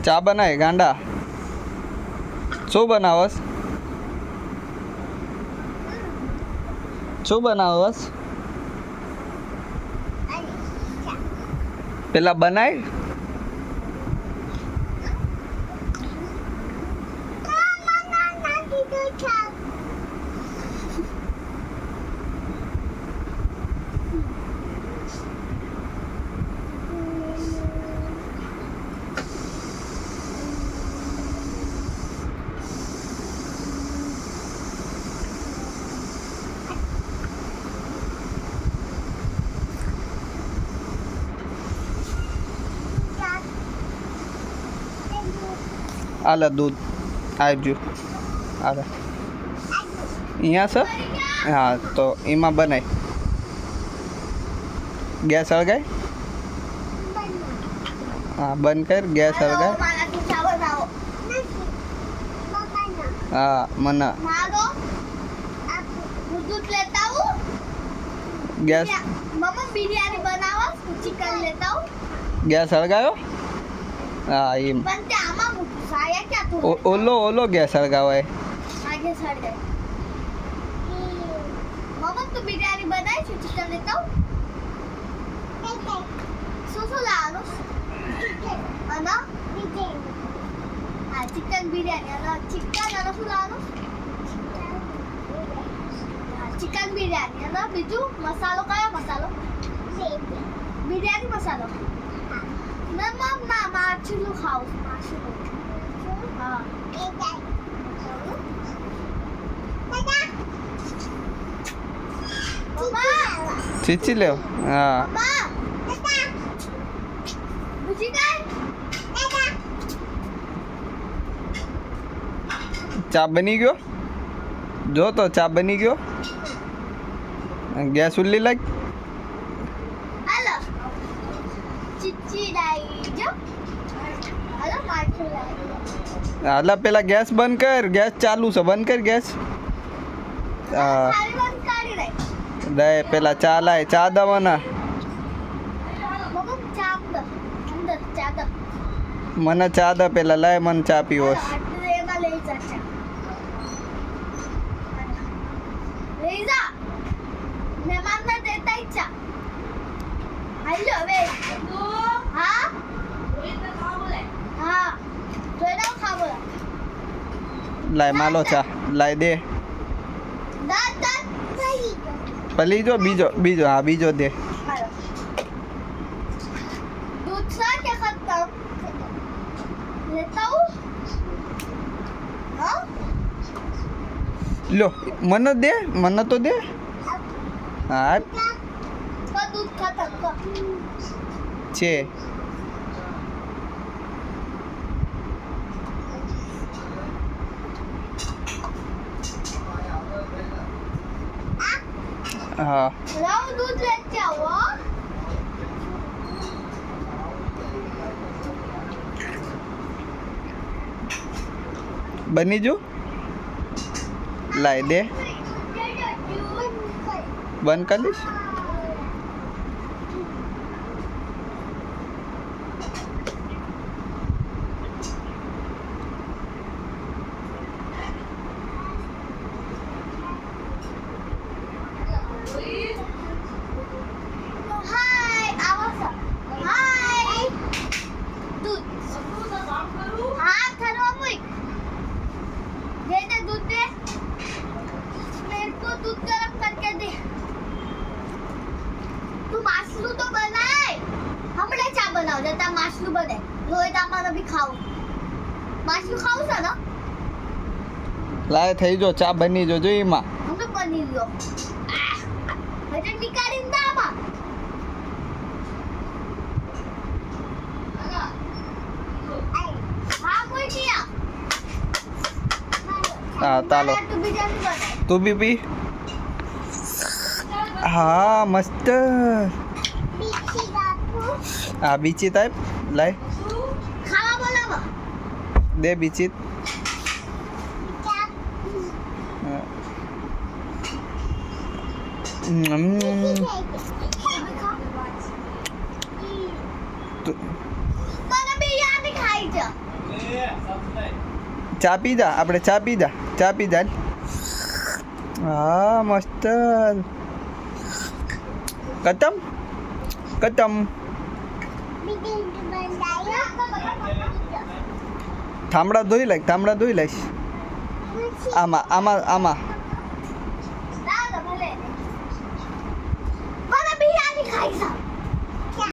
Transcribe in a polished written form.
ચા બનાય ગાંડા શું બનાવસ શું બનાવસ પેલા બનાય આલે દૂધ આવજો આલે અહીંયા છે હા તો એમાં બનાય ગેસ સળગાય હા બંધ કર ગેસ સળગાય હા મને ગેસ બિરયાની બનાવો ચિકન લેતા હું ગેસ સળગાયો હા એમ પણ તે આમાં સાયા ક્યાં તું ઓલો ગેસ સળગાવાય આગે સળગાય મમ્મા તું બિરયાની બનાવી છે ચિકન લેતા હું શું લાવવાનું અને હા ચિકન બિરયાની અને ચિકન અને શું લાવવાનું ચિકન બિરયાની અને બીજું મસાલો કયો મસાલો બિરયાની મસાલો ના માછલું ખાવ માછલું હા ચીચી લેવ હા ચા બની ગયો જો તો ચા બની ગયો ગેસ ઉલ્લી લાગ હાલો ચીચી લાઈ જો હાલો માછલું લાઈ હાલા પેલા ગેસ બંધ કર ગેસ ચાલુ છે બંધ કર ગેસ ખાલી બંધ કરી દે દે પેલા ચા લાય ચા દવાના મમ્મા ચા અંદર ચા દો મને ચા દે પેલા લાય મને ચા પીવો છે. આટલે એમાં લઈ જા ચા લઈ જા મહેમાનને દેતા ઈ ચા હાલો હવે હા હા જોઈને ખાવો લાય માલો ચા લાય દે દાંત થઈ પલી જો બીજો હા બીજો દે હાલો दूध सा क्या खत्म लेता हूँ हाँ લો મને દે મને તો દે હા का दूध खत्म का છે હા लाओ दूध लेते आओ બની જો લાય દે બંધ કરી દઈશ हाय आवाज हाय दूध हाँ थरो मुई दे दूध दे मेरे को दूध गरम करके दे तू मासलू तो बनाए हमने चा बनाओ जता मासलू बने रोहित हमारा भी खाओ मासलू खाओ सा ना લાય થઈ જો ચા બની જો જો એમાં हम तो पनीर लो हजर निकाली दामा हाँ कोई किया હા ચાલો तू भी जल्दी बनाए તું બી પી હા મસ્ત पीछे बापू હા બીચી ટાઈપ લાય खावा बोला वो દે બીચી क्या તું- મને બિરયાની ખાઈ છે ચા પી જા આપણે ચા પી જા હા મસ્ત કતમ થાંભળા ધોઈ લાઈશ આમાં